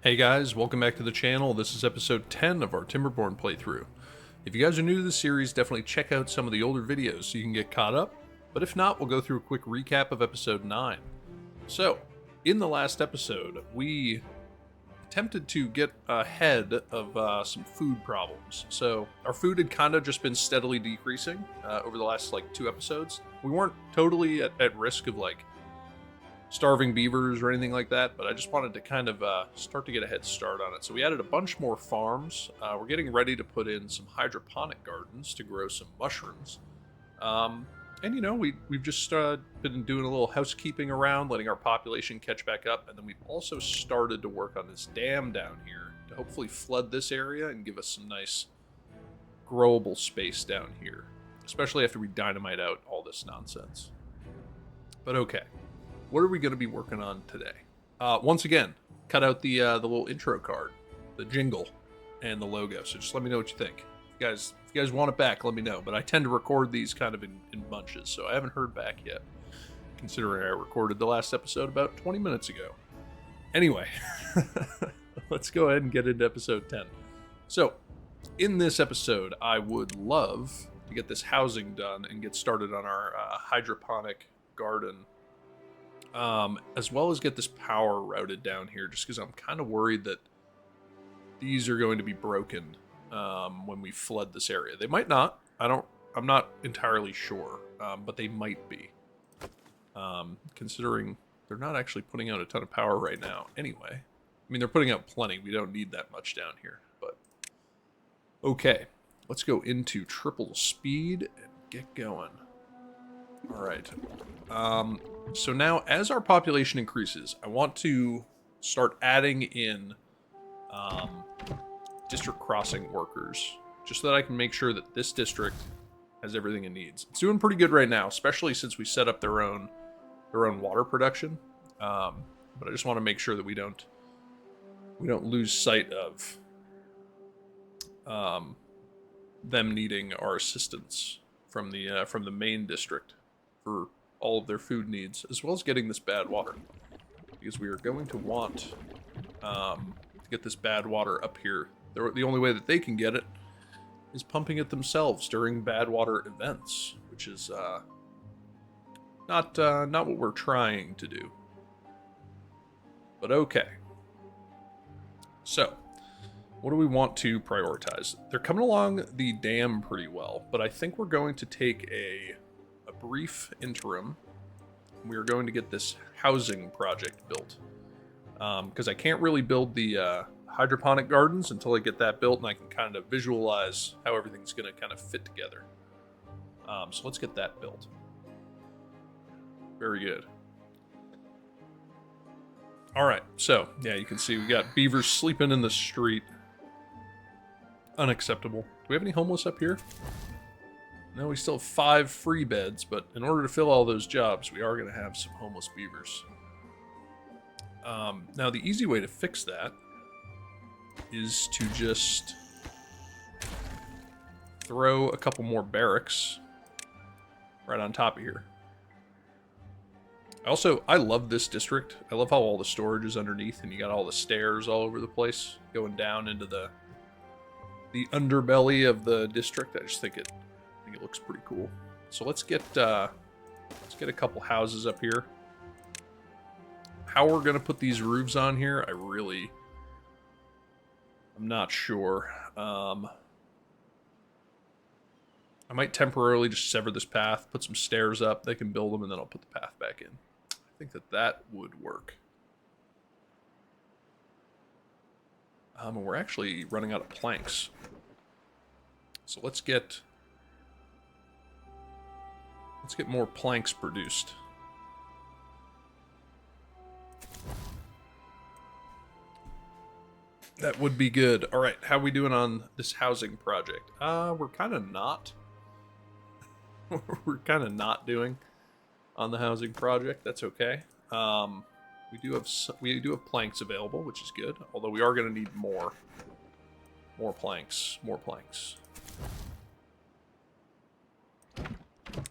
Hey guys, welcome back to the channel. This is episode 10 of our Timberborn playthrough. If you guys are new to the series, definitely check out some of the older videos so you can get caught up. But if not, we'll go through a quick recap of episode 9. So, in the last episode, we attempted to get ahead of some food problems. So, our food had kind of just been steadily decreasing over the last 2 episodes. We weren't totally at risk of starving beavers or anything like that, but I just wanted to kind of start to get a head start on it. So we added a bunch more farms. We're getting ready to put in some hydroponic gardens to grow some mushrooms. And you know, we've just been doing a little housekeeping around, letting our population catch back up, and then we've also started to work on this dam down here to hopefully flood this area and give us some nice growable space down here, especially after we dynamite out all this nonsense. But okay. What are we going to be working on today? Once again, cut out the little intro card, the jingle, and the logo. So just let me know what you think. If you guys want it back, let me know. But I tend to record these kind of in bunches, so I haven't heard back yet, considering I recorded the last episode about 20 minutes ago. Anyway, let's go ahead and get into episode 10. So, in this episode, I would love to get this housing done and get started on our hydroponic garden. As well as get this power routed down here, just because I'm kind of worried that these are going to be broken when we flood this area. They might not. I'm not entirely sure, but they might be. Considering they're not actually putting out a ton of power right now. Anyway, I mean, they're putting out plenty. We don't need that much down here. But okay, let's go into triple speed and get going. All right. So now, as our population increases, I want to start adding in district crossing workers, just so that I can make sure that this district has everything it needs. It's doing pretty good right now, especially since we set up their own water production. But I just want to make sure that we don't lose sight of them needing our assistance from the main district for all of their food needs, as well as getting this bad water, because we are going to want to get this bad water up here. The only way that they can get it is pumping it themselves during bad water events, which is not what we're trying to do. But okay. So, what do we want to prioritize? They're coming along the dam pretty well, but I think we're going to take a brief interim. We are going to get this housing project built, because I can't really build the hydroponic gardens until I get that built and I can kind of visualize how everything's going to kind of fit together. So let's get that built. Very good. All right, so yeah, you can see we got beavers sleeping in the street. Unacceptable. Do we have any homeless up here? No, we still have 5 free beds, but in order to fill all those jobs, we are going to have some homeless beavers. Now, the easy way to fix that is to just throw a couple more barracks right on top of here. I love this district. I love how all the storage is underneath, and you got all the stairs all over the place going down into the underbelly of the district. I just think it looks pretty cool. So let's get a couple houses up here. How we're gonna put these roofs on here, I'm not sure. I might temporarily just sever this path, put some stairs up, they can build them, and then I'll put the path back in. I think that would work. And we're actually running out of planks. So let's get more planks produced. That would be good. All right, how are we doing on this housing project? We're kind of not. We're kind of not doing on the housing project. That's okay. We do have planks available, which is good. Although we are going to need more planks.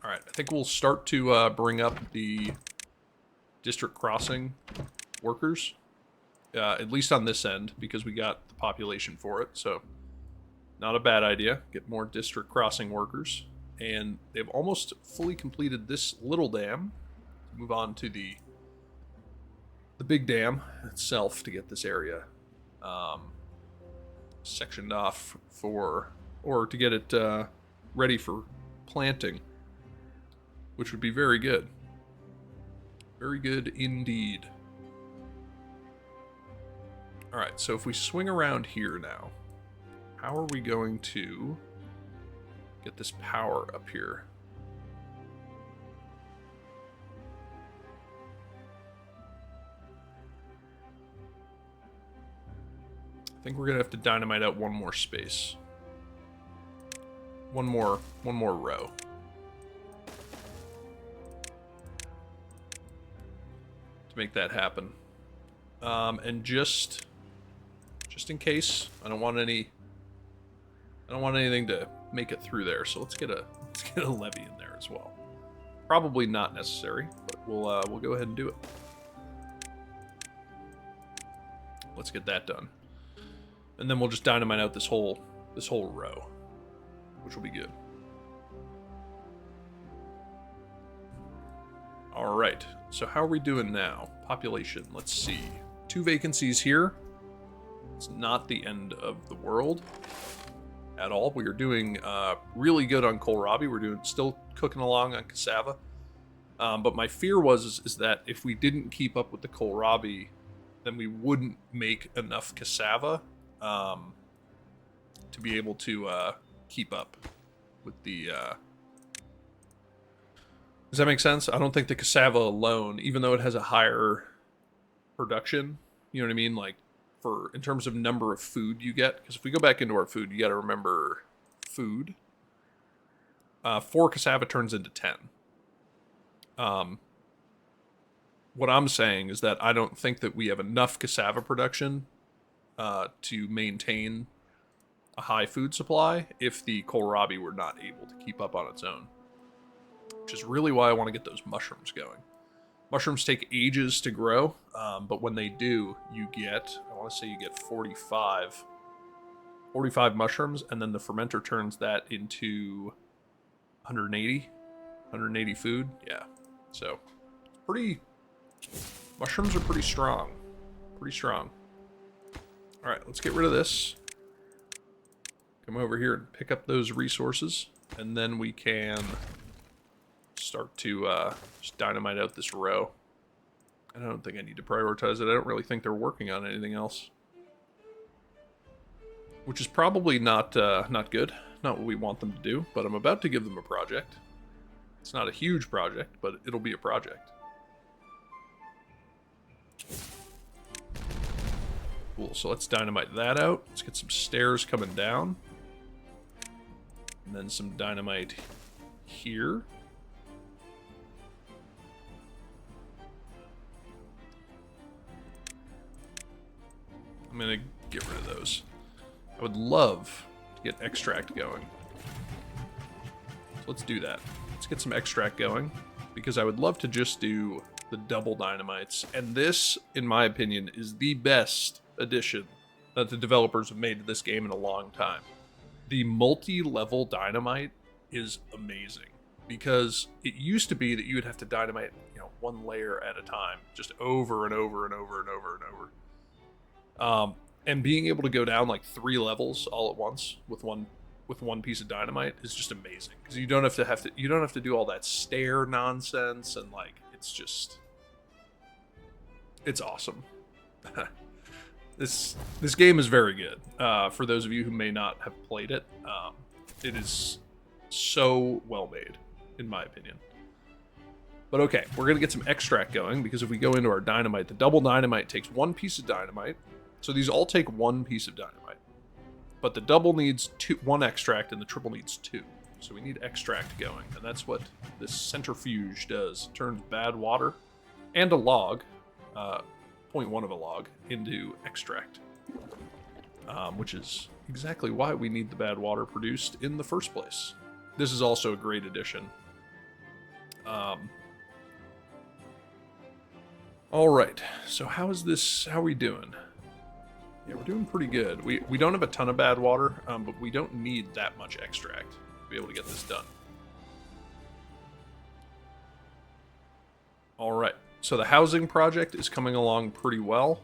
All right, I think we'll start to bring up the district crossing workers. at least on this end, because we got the population for it. So not a bad idea. Get more district crossing workers. And they've almost fully completed this little dam. Move on to the big dam itself to get this area sectioned off or to get it ready for planting, which would be very good. Very good indeed. All right, so if we swing around here now, how are we going to get this power up here? I think we're gonna have to dynamite out one more space. One more row. To make that happen. And just in case, I don't want anything to make it through there, so let's get a levee in there as well. Probably not necessary, but we'll go ahead and do it. Let's get that done. And then we'll just dynamite out this whole row, which will be good. All right, so how are we doing now? Population, let's see. 2 vacancies here. It's not the end of the world at all. We are doing really good on kohlrabi. We're still cooking along on cassava. But my fear is that if we didn't keep up with the kohlrabi, then we wouldn't make enough cassava to be able to keep up with the... Does that make sense? I don't think the cassava alone, even though it has a higher production, you know what I mean? Like, in terms of number of food you get, because if we go back into our food, you got to remember food. 4 cassava turns into 10. What I'm saying is that I don't think that we have enough cassava production to maintain a high food supply if the kohlrabi were not able to keep up on its own. Which is really why I want to get those mushrooms going. Mushrooms take ages to grow, but when they do, you get, I want to say you get 45 mushrooms, and then the fermenter turns that into 180 food. Yeah, so mushrooms are pretty strong. All right, let's get rid of this. Come over here and pick up those resources, and then we can start to just dynamite out this row. And I don't think I need to prioritize it. I don't really think they're working on anything else, which is probably not good, not what we want them to do. But I'm about to give them a project. It's not a huge project, but it'll be a project. Cool. So let's dynamite that out. Let's get some stairs coming down, and then some dynamite here. I'm gonna get rid of those. I would love to get extract going. So let's do that. Let's get some extract going, because I would love to just do the double dynamites. And this, in my opinion, is the best addition that the developers have made to this game in a long time. The multi-level dynamite is amazing, because it used to be that you would have to dynamite, one layer at a time, just over and over and over and over and over. And being able to go down like 3 levels all at once with one piece of dynamite is just amazing, because you don't have to do all that stair nonsense, and like it's awesome. This game is very good. For those of you who may not have played it, it is so well made, in my opinion. But okay, we're gonna get some extract going, because if we go into our dynamite, the double dynamite takes 1 piece of dynamite. So these all take 1 piece of dynamite, but the double needs 1 extract and the triple needs 2. So we need extract going, and that's what this centrifuge does. It turns bad water and a log, 0.1 of a log, into extract, which is exactly why we need the bad water produced in the first place. This is also a great addition. All right, so how are we doing? Yeah, we're doing pretty good. We don't have a ton of bad water, but we don't need that much extract to be able to get this done. All right, so the housing project is coming along pretty well.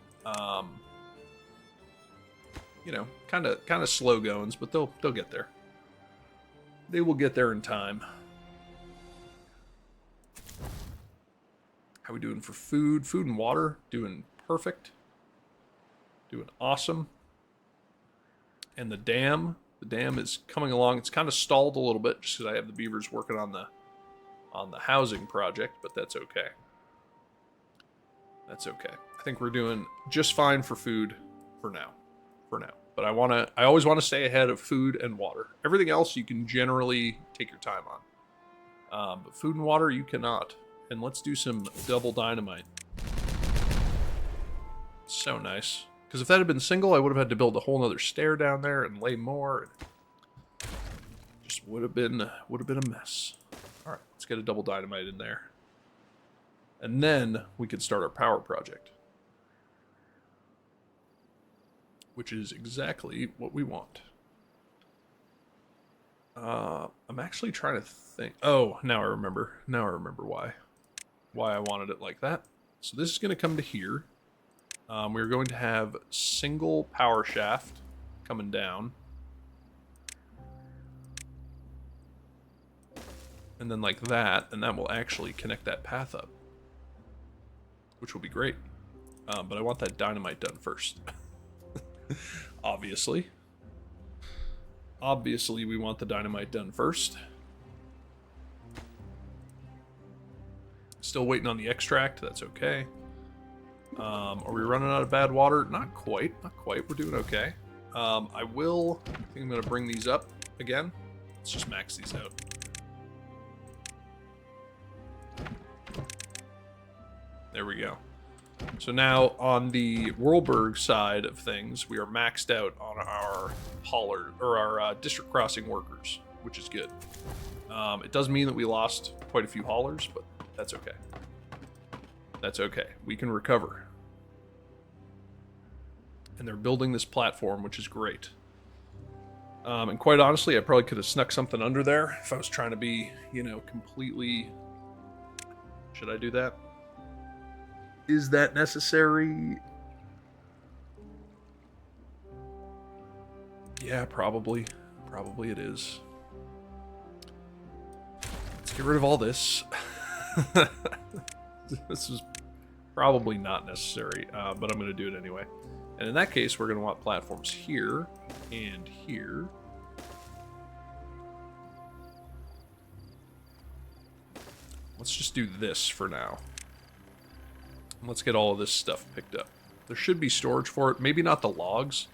You know, kind of slow goings, but they'll get there. They will get there in time. How we doing for food? Food and water, doing perfect. Doing awesome. And the dam is coming along. It's kind of stalled a little bit just because I have the beavers working on the housing project, but that's okay. That's okay. I think we're doing just fine for food for now. But I always want to stay ahead of food and water. Everything else you can generally take your time on. But food and water you cannot. And let's do some double dynamite. So nice. Because if that had been single, I would have had to build a whole nother stair down there and lay more. Just would have been a mess. All right, let's get a double dynamite in there. And then we could start our power project. Which is exactly what we want. I'm actually trying to think. Oh, now I remember. Now I remember why I wanted it like that. So this is going to come to here. We're going to have single power shaft coming down. And then like that, and that will actually connect that path up. Which will be great. But I want that dynamite done first. Obviously. Obviously, we want the dynamite done first. Still waiting on the extract. That's okay. Are we running out of bad water? Not quite. Not quite. We're doing okay. I think I'm going to bring these up again. Let's just max these out. There we go. So now on the Whirlberg side of things, we are maxed out on our hauler or our district crossing workers, which is good. It does mean that we lost quite a few haulers, but that's okay. That's okay. We can recover. And they're building this platform, which is great. And quite honestly, I probably could have snuck something under there if I was trying to be, you know, completely... Should I do that? Is that necessary? Yeah, probably. Probably it is. Let's get rid of all this. This is probably not necessary, but I'm going to do it anyway. And in that case, we're going to want platforms here and here. Let's just do this for now. Let's get all of this stuff picked up. There should be storage for it. Maybe not the logs.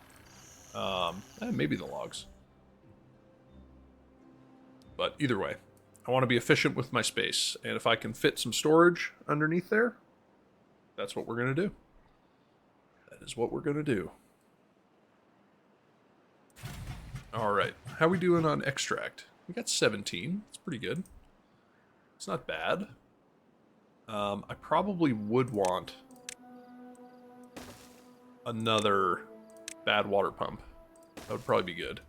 Maybe the logs. But either way, I want to be efficient with my space. And if I can fit some storage underneath there, that's what we're going to do. That is what we're going to do. All right. How are we doing on extract? We got 17. It's pretty good. It's not bad. I probably would want another bad water pump. That would probably be good.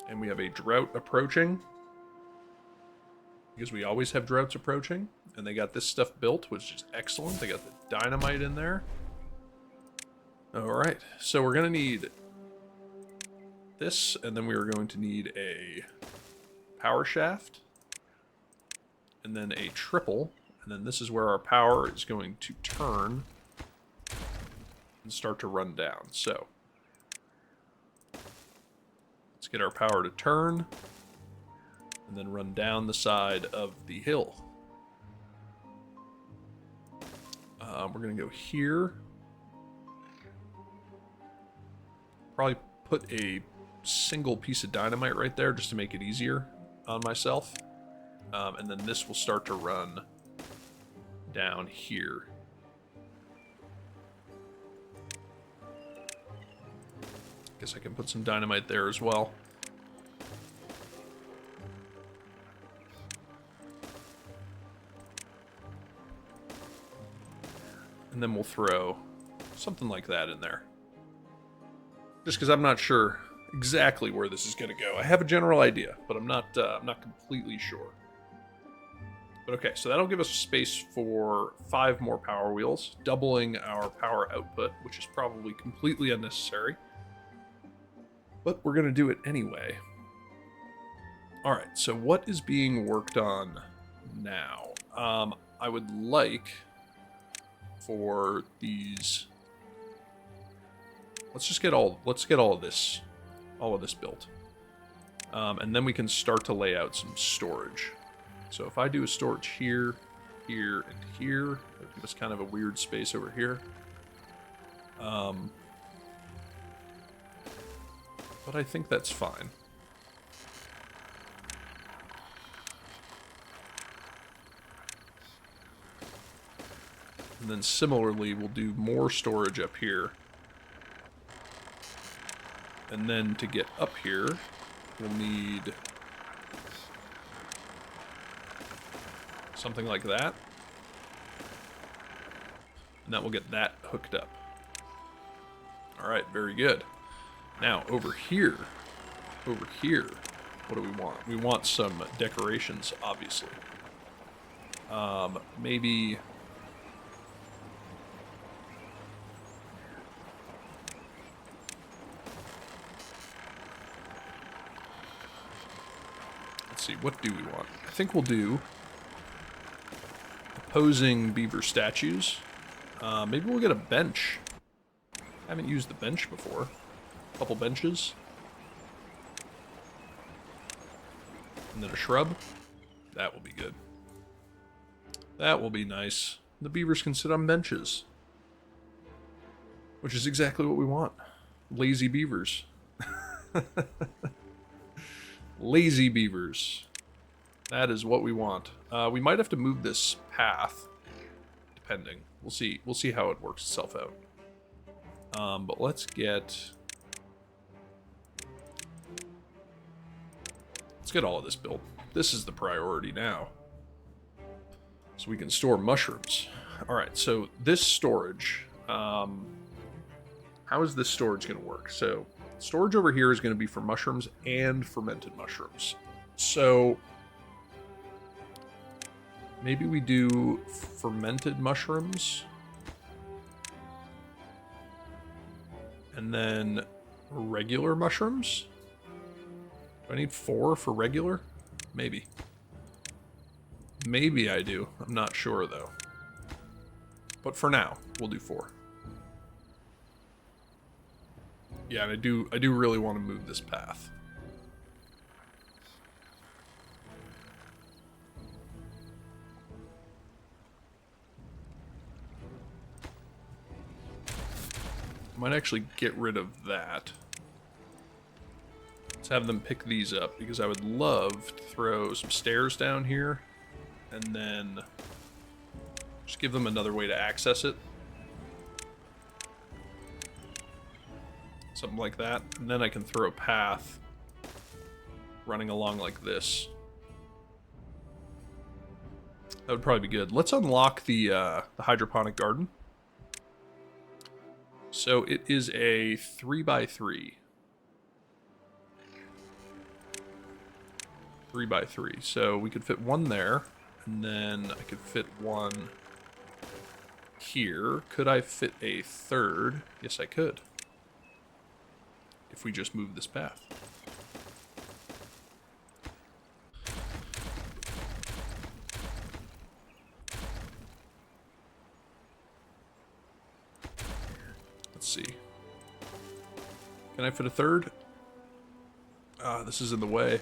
And we have a drought approaching. Because we always have droughts approaching. And they got this stuff built, which is excellent. They got the dynamite in there. Alright, so we're going to need this, and then we are going to need a power shaft. And then a triple, and then this is where our power is going to turn and start to run down. So let's get our power to turn and then run down the side of the hill. We're going to go here. Probably put a single piece of dynamite right there just to make it easier on myself. And then this will start to run down here. Guess I can put some dynamite there as well. And then we'll throw something like that in there. Just because I'm not sure exactly where this is going to go. I have a general idea, but I'm not completely sure. But okay, so that'll give us space for 5 more power wheels, doubling our power output, which is probably completely unnecessary. But we're going to do it anyway. Alright, so what is being worked on now? I would like for these... Let's get all of this built. And then we can start to lay out some storage. So if I do a storage here, here, and here, that'll give us kind of a weird space over here. But I think that's fine. And then similarly, we'll do more storage up here. And then to get up here, we'll need something like that. And that will get that hooked up. Alright, very good. Now, over here, what do we want? We want some decorations, obviously. Maybe... Let's see, what do we want? I think we'll do opposing beaver statues. Maybe we'll get a bench. I haven't used the bench before. A couple benches. And then a shrub. That will be good. That will be nice. The beavers can sit on benches. Which is exactly what we want. Lazy beavers. Lazy beavers. That is what we want. We might have to move this path, depending. We'll see. We'll see how it works itself out. But let's get all of this built. This is the priority now. So we can store mushrooms. Alright, so this storage, how is this storage going to work? So storage over here is going to be for mushrooms and fermented mushrooms. So maybe we do fermented mushrooms. And then regular mushrooms? Do I need 4 for regular? Maybe. Maybe I do. I'm not sure, though. But for now, we'll do 4. Yeah, and I do really want to move this path. I might actually get rid of that. Let's have them pick these up, because I would love to throw some stairs down here, and then just give them another way to access it. Something like that. And then I can throw a path running along like this. That would probably be good. Let's unlock the hydroponic garden. So it is a 3x3. 3x3. So we could fit one there, and then I could fit one here. Could I fit a third? Yes, I could. If we just move this path. Let's see. Can I fit a third? Ah, this is in the way.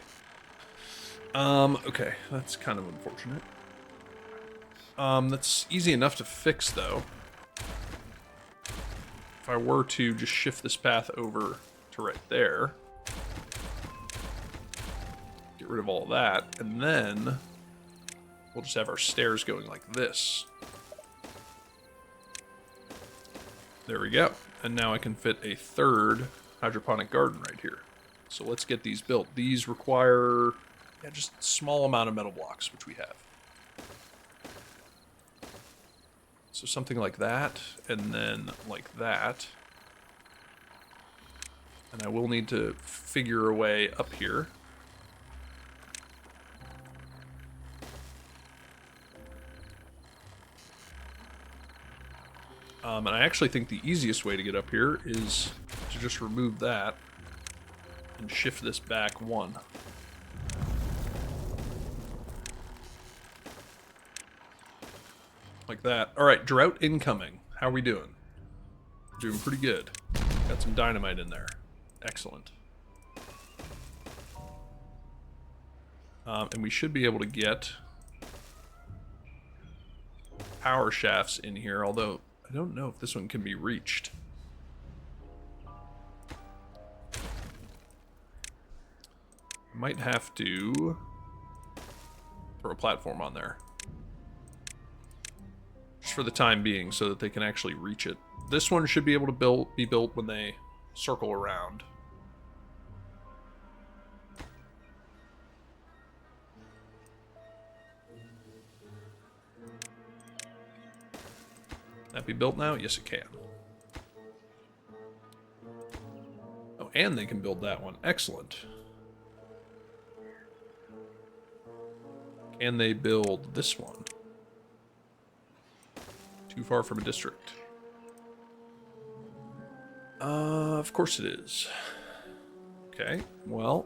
Okay, that's kind of unfortunate. That's easy enough to fix, though. If I were to just shift this path over to right there. Get rid of all that, and then we'll just have our stairs going like this. There we go. And now I can fit a third hydroponic garden right here. So let's get these built. These require just a small amount of metal blocks, which we have. So something like that, and then like that. And I will need to figure a way up here. And I actually think the easiest way to get up here is to just remove that and shift this back one. Like that. Alright, drought incoming. How are we doing? Doing pretty good. Got some dynamite in there. Excellent. And we should be able to get power shafts in here, although I don't know if this one can be reached. I might have to throw a platform on there. Just for the time being, so that they can actually reach it. This one should be able to be built when they circle around. That be built now? Yes, it can. Oh, and they can build that one. Excellent. Can they build this one? Too far from a district. Of course it is. Okay, well.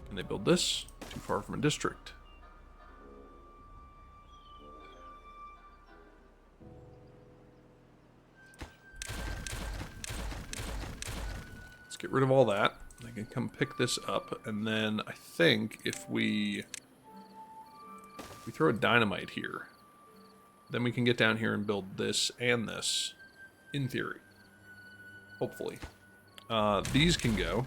Can they build this? Too far from a district. Let's get rid of all that. They can come pick this up, and then I think if we throw a dynamite here, then we can get down here and build this and this, in theory. Hopefully. These can go.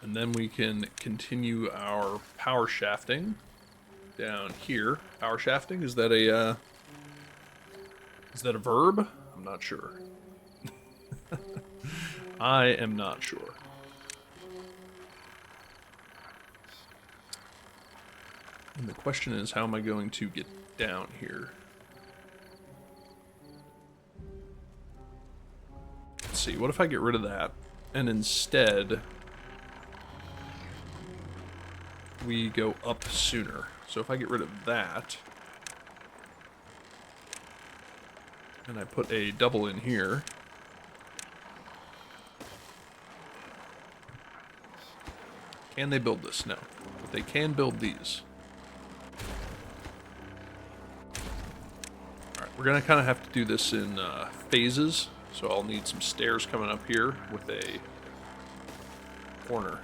And then we can continue our power shafting down here. Power shafting, is that a verb? I'm not sure. I am not sure. And the question is, how am I going to get down here? Let's see, what if I get rid of that, and instead we go up sooner? So if I get rid of that, and I put a double in here, can they build this? No. But they can build these. Alright, we're going to kind of have to do this in phases. So I'll need some stairs coming up here with a corner.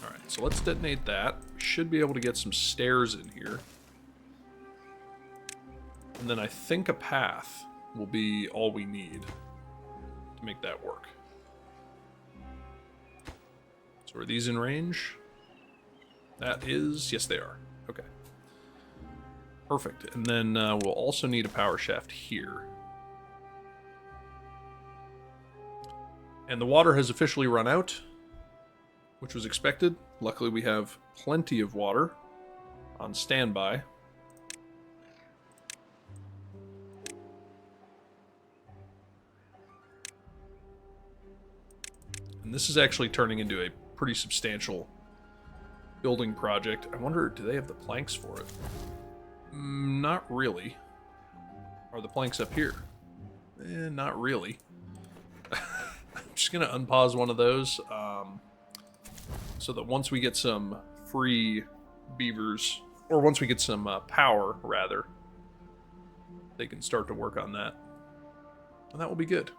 Alright, so let's detonate that. We should be able to get some stairs in here. And then I think a path will be all we need to make that work. So are these in range? That is, yes they are. Okay. Perfect. And then we'll also need a power shaft here. And the water has officially run out, which was expected. Luckily we have plenty of water on standby. And this is actually turning into a pretty substantial building project. I wonder, do they have the planks for it? Not really. Are the planks up here? Not really. I'm just going to unpause one of those so that once we get some free beavers, or once we get some power, rather, they can start to work on that. And that will be good.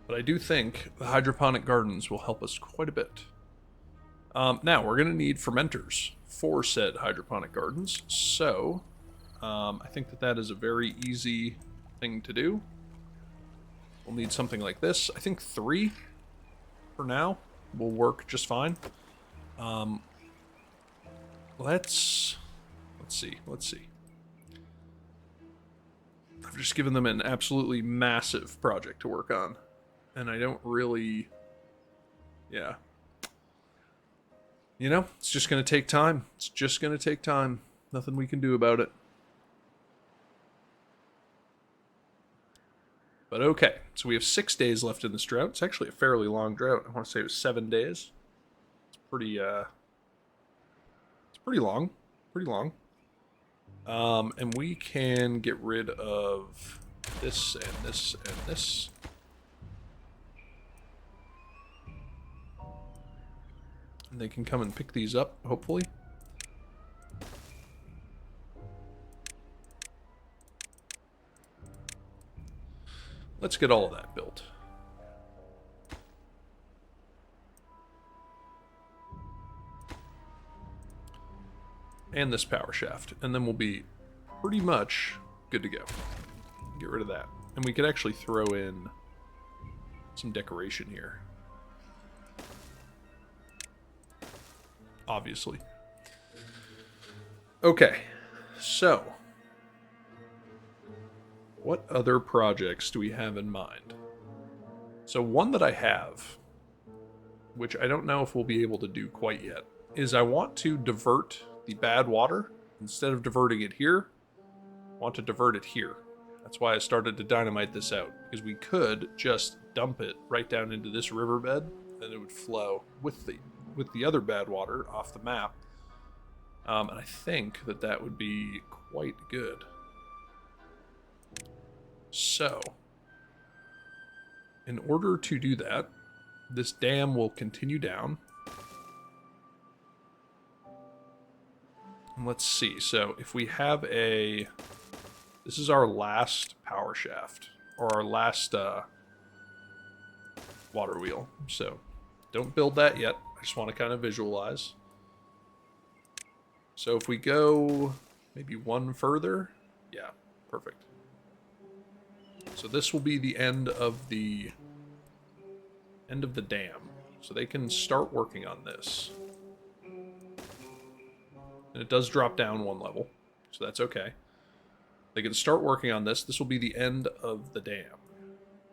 But I do think the hydroponic gardens will help us quite a bit. Now, we're going to need fermenters for said hydroponic gardens. So, I think that is a very easy thing to do. We'll need something like this. I think 3 for now will work just fine. Let's Let's see. I've just given them an absolutely massive project to work on. And I don't really... Yeah. You know, it's just going to take time. It's just going to take time. Nothing we can do about it. But okay, so we have 6 days left in this drought. It's actually a fairly long drought. I want to say it was 7 days. It's pretty long. Pretty long. And we can get rid of this and this and this. And they can come and pick these up, hopefully. Let's get all of that built. And this power shaft. And then we'll be pretty much good to go. Get rid of that. And we could actually throw in some decoration here. Obviously. Okay. So, what other projects do we have in mind? So one that I have, which I don't know if we'll be able to do quite yet, is I want to divert the bad water. Instead of diverting it here, I want to divert it here. That's why I started to dynamite this out, because we could just dump it right down into this riverbed, and it would flow with the other bad water off the map. And I think that that would be quite good. So, in order to do that, this dam will continue down. And let's see. So, if we have a... This is our last power shaft, or our last water wheel. So, don't build that yet. I just want to kind of visualize. So, if we go maybe one further, yeah, perfect. So this will be the end of the dam. So they can start working on this. And it does drop down one level, so that's okay. They can start working on this. This will be the end of the dam.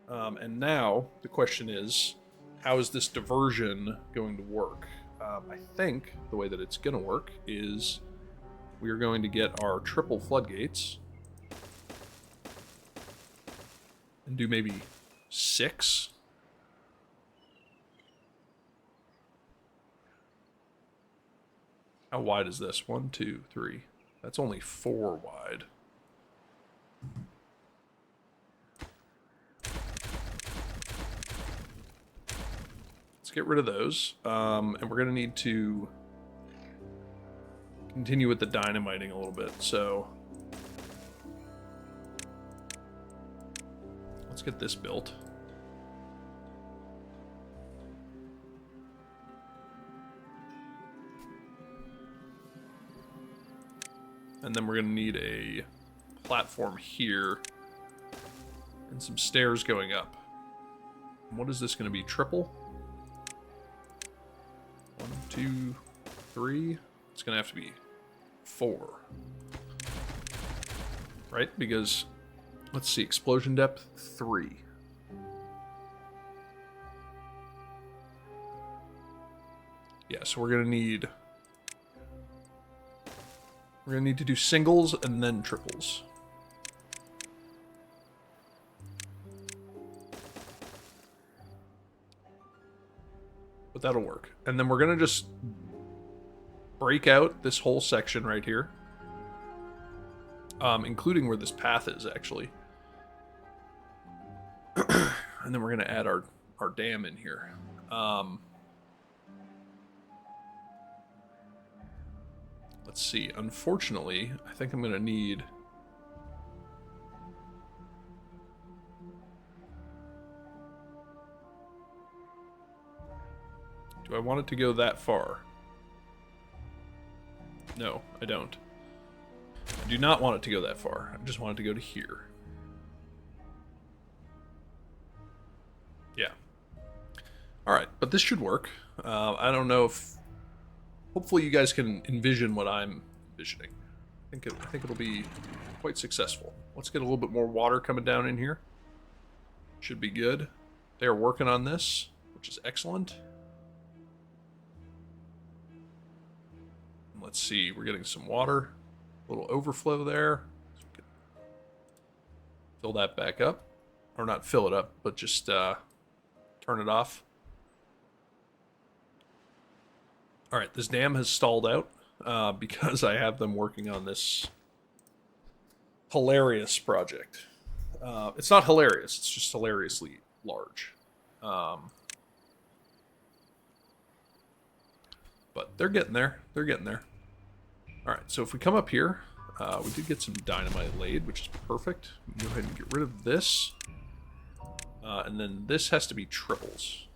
And now the question is, how is this diversion going to work? I think the way that it's going to work is we are going to get our triple floodgates. And do maybe 6. How wide is this? 1, 2, 3. That's only 4 wide. Let's get rid of those. And we're going to need to continue with the dynamiting a little bit. So let's get this built. And then we're going to need a platform here and some stairs going up. And what is this going to be? Triple? 1, 2, 3. It's going to have to be 4. Right? Because... Let's see, explosion depth 3. Yeah, so we're gonna need to do singles and then triples. But that'll work. And then we're gonna just break out this whole section right here. Including where this path is, actually. And then we're going to add our dam in here. Let's see. Unfortunately, I think I'm going to need... Do I want it to go that far? No, I don't. I do not want it to go that far. I just want it to go to here. Yeah. Alright, but this should work. I don't know if... Hopefully you guys can envision what I'm envisioning. I I think it'll be quite successful. Let's get a little bit more water coming down in here. Should be good. They are working on this, which is excellent. Let's see, we're getting some water. A little overflow there. So we can fill that back up. Or not fill it up, but just turn it off. Alright, this dam has stalled out because I have them working on this hilarious project. It's not hilarious, it's just hilariously large. But they're getting there. They're getting there. Alright, so if we come up here, we did get some dynamite laid, which is perfect. We can go ahead and get rid of this. And then this has to be triples.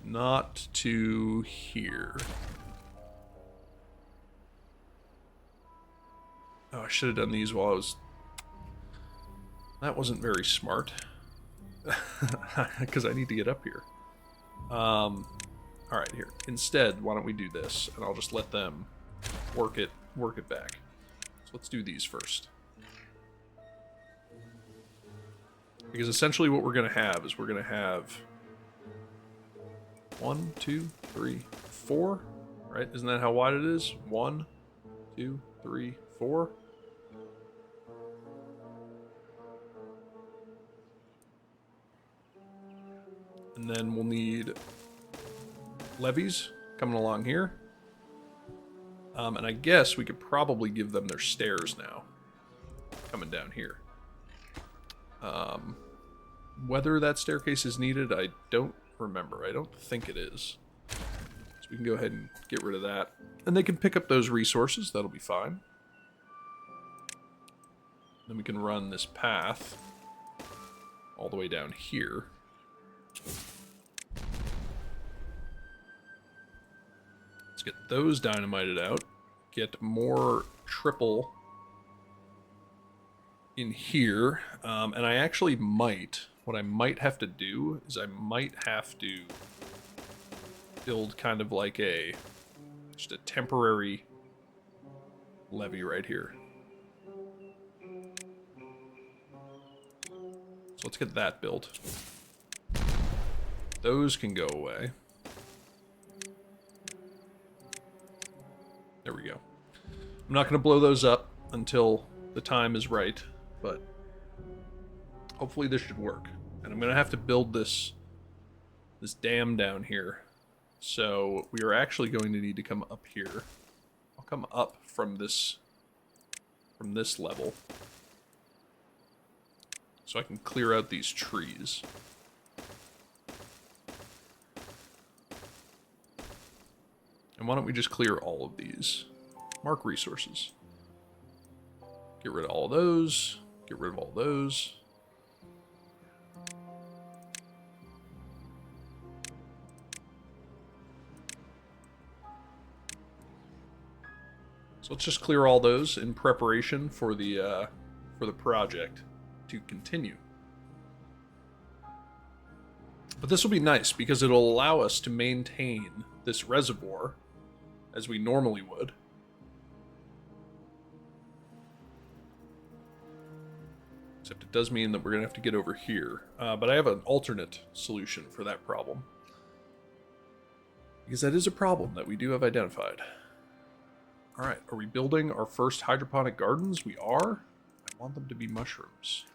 Not to here. Oh, I should have done these while I was... That wasn't very smart. Because I need to get up here. Alright, here. Instead, why don't we do this? And I'll just let them work it back. So let's do these first. Because essentially what we're going to have is we're going to have 1, 2, 3, 4. Right? Isn't that how wide it is? 1, 2, 3, 4. And then we'll need levees coming along here. And I guess we could probably give them their stairs now. Coming down here. Whether that staircase is needed, I don't remember. I don't think it is. So we can go ahead and get rid of that. And they can pick up those resources. That'll be fine. Then we can run this path all the way down here. Let's get those dynamited out. Get more triple in here. And I actually might, what I might have to do is I might have to build kind of like just a temporary levee right here. So let's get that built. Those can go away. There we go. I'm not going to blow those up until the time is right, but hopefully this should work. And I'm going to have to build this dam down here. So we are actually going to need to come up here. I'll come up from this level so I can clear out these trees. And why don't we just clear all of these? Mark resources. Get rid of all of those. Get rid of all those. So let's just clear all those in preparation for the project to continue. But this will be nice because it'll allow us to maintain this reservoir as we normally would. Except it does mean that we're going to have to get over here. But I have an alternate solution for that problem. Because that is a problem that we do have identified. Alright, are we building our first hydroponic gardens? We are. I want them to be mushrooms.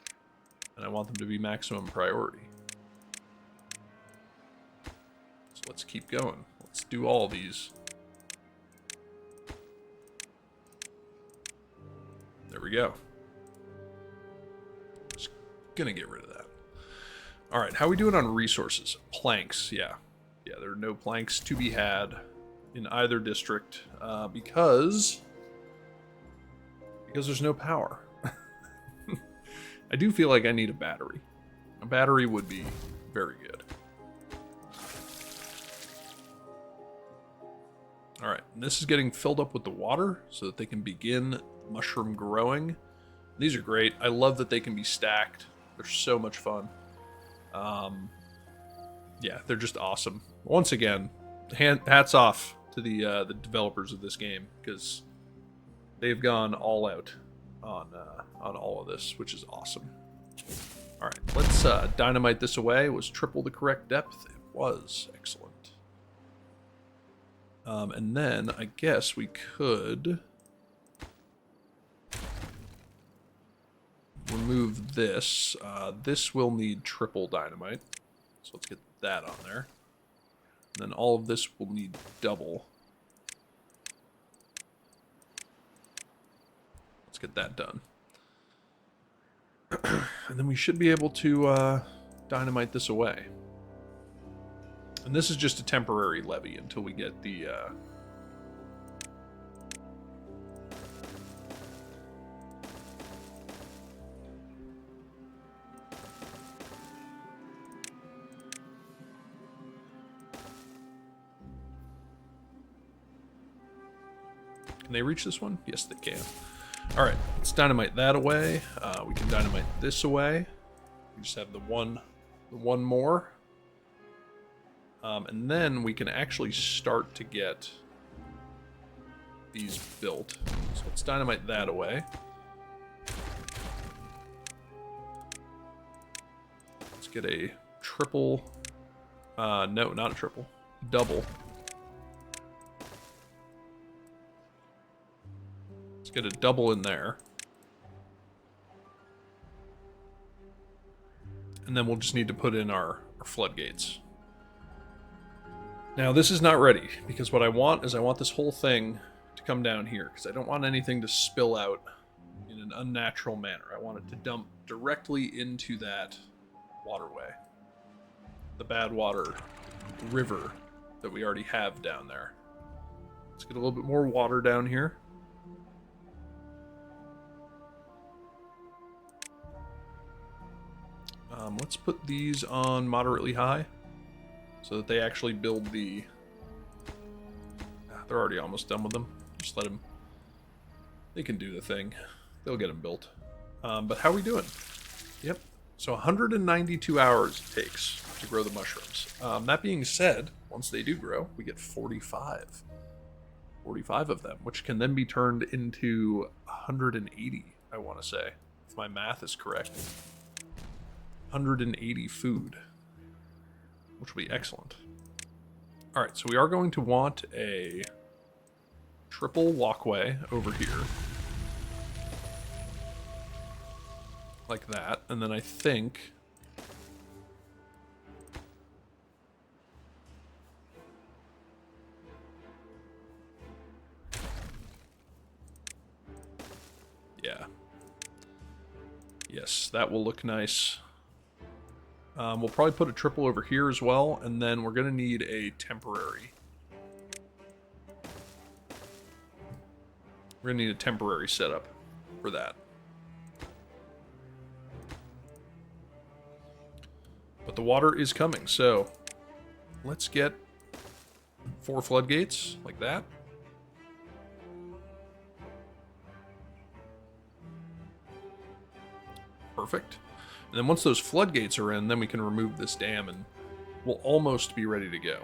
And I want them to be maximum priority. So let's keep going. Let's do all these. There we go. Just gonna get rid of that. Alright, how are we doing on resources? Planks, yeah. Yeah, there are no planks to be had in either district because there's no power. I do feel like I need a battery. A battery would be very good. Alright, this is getting filled up with the water so that they can begin mushroom growing. These are great. I love that they can be stacked. They're so much fun. Yeah, they're just awesome once again, hats off to the developers of this game, because they've gone all out on all of this, which is awesome. All right, let's dynamite this away. Was triple the correct depth? It was. Excellent. And then I guess we could remove this. This will need triple dynamite, so let's get that on there. And then all of this will need double. Let's get that done. And then we should be able to dynamite this away. And this is just a temporary levee until we get the... Can they reach this one? Yes, they can. All right, let's dynamite that away. We can dynamite this away. We just have the one more. And then we can actually start to get these built. So let's dynamite that away. Let's get a triple. No, not a triple. Double. Let's get a double in there. And then we'll just need to put in our floodgates. Now, this is not ready, because what I want is I want this whole thing to come down here, because I don't want anything to spill out in an unnatural manner. I want it to dump directly into that waterway. The bad water river that we already have down there. Let's get a little bit more water down here. Let's put these on moderately high so that they actually build the... They're already almost done with them. Just let them... They can do the thing. They'll get them built. But how are we doing? Yep. So 192 hours it takes to grow the mushrooms. That being said, once they do grow, we get 45. 45 of them, which can then be turned into 180, I want to say, if my math is correct. 180 food, which will be excellent. All right, so we are going to want a triple walkway over here. Like that, and then I think... Yeah. Yes, that will look nice. We'll probably put a triple over here as well, and then we're going to need a temporary. We're going to need a temporary setup for that. But the water is coming, so let's get 4 floodgates like that. Perfect. And then once those floodgates are in, then we can remove this dam and we'll almost be ready to go.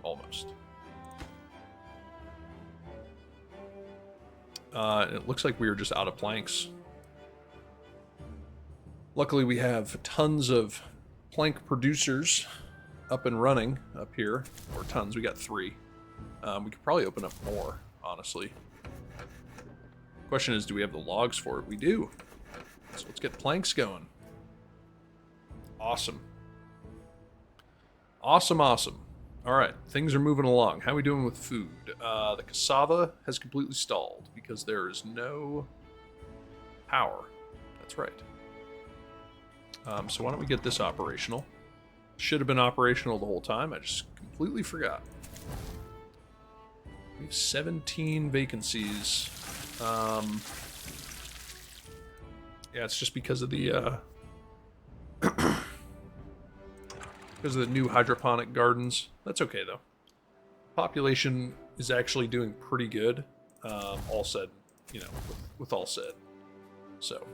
Almost. It looks like we are just out of planks. Luckily we have tons of plank producers up and running up here. Or tons, we got 3. We could probably open up more, honestly. Question is, do we have the logs for it? We do. So let's get planks going. Awesome. Awesome, awesome. All right, things are moving along. How are we doing with food? The cassava has completely stalled because there is no power. That's right. So why don't we get this operational? Should have been operational the whole time. I just completely forgot. We have 17 vacancies. Yeah, it's just because of the because of the new hydroponic gardens. That's okay though. Population is actually doing pretty good. All said, you know, with all said, so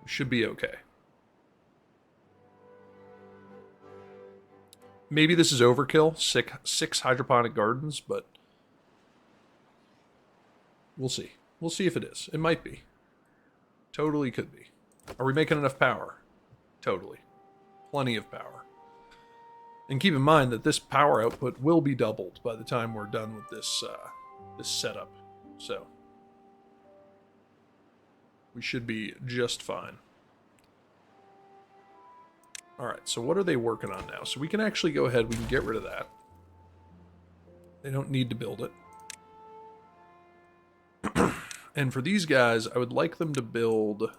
we should be okay. Maybe this is overkill, six hydroponic gardens, but we'll see. We'll see if it is. It might be. Totally could be. Are we making enough power? Totally. Plenty of power. And keep in mind that this power output will be doubled by the time we're done with this this setup. So we should be just fine. Alright, so what are they working on now? So we can actually go ahead, we can get rid of that. They don't need to build it. And for these guys, I would like them to build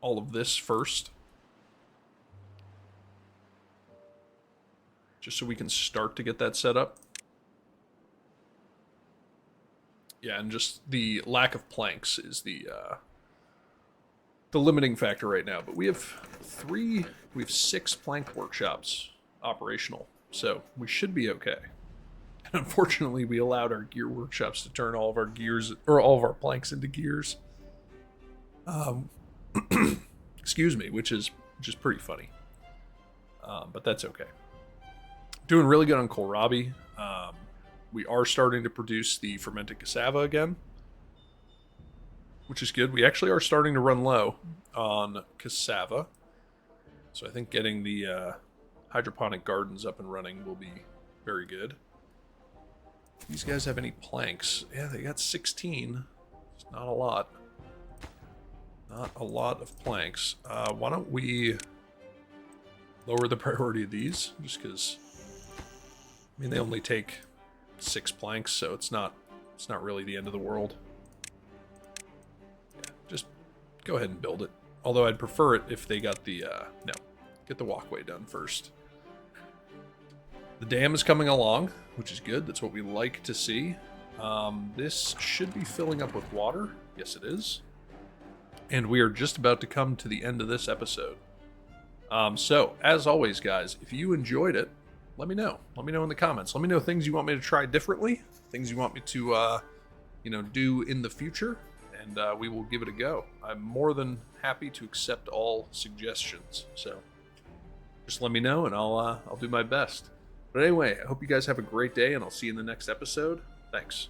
all of this first. Just so we can start to get that set up. Yeah, and just the lack of planks is the limiting factor right now. But we have 6 plank workshops operational, so we should be okay. And unfortunately, we allowed our gear workshops to turn all of our gears, or all of our planks into gears. Excuse me, which is pretty funny. But that's okay. Doing really good on kohlrabi. We are starting to produce the fermented cassava again, which is good. We actually are starting to run low on cassava. So I think getting the hydroponic gardens up and running will be very good. These guys have any planks? Yeah, they got 16. It's not a lot. Not a lot of planks. Why don't we lower the priority of these? Just because, I mean, they only take 6 planks, so it's not really the end of the world. Yeah, just go ahead and build it. Although I'd prefer it if they got the, no, get the walkway done first. The dam is coming along, which is good. That's what we like to see. This should be filling up with water. Yes, it is. And we are just about to come to the end of this episode. So, as always, guys, if you enjoyed it, let me know. Let me know in the comments. Let me know things you want me to try differently, things you want me to, do in the future, and we will give it a go. I'm more than happy to accept all suggestions. So, just let me know, and I'll do my best. But anyway, I hope you guys have a great day, and I'll see you in the next episode. Thanks.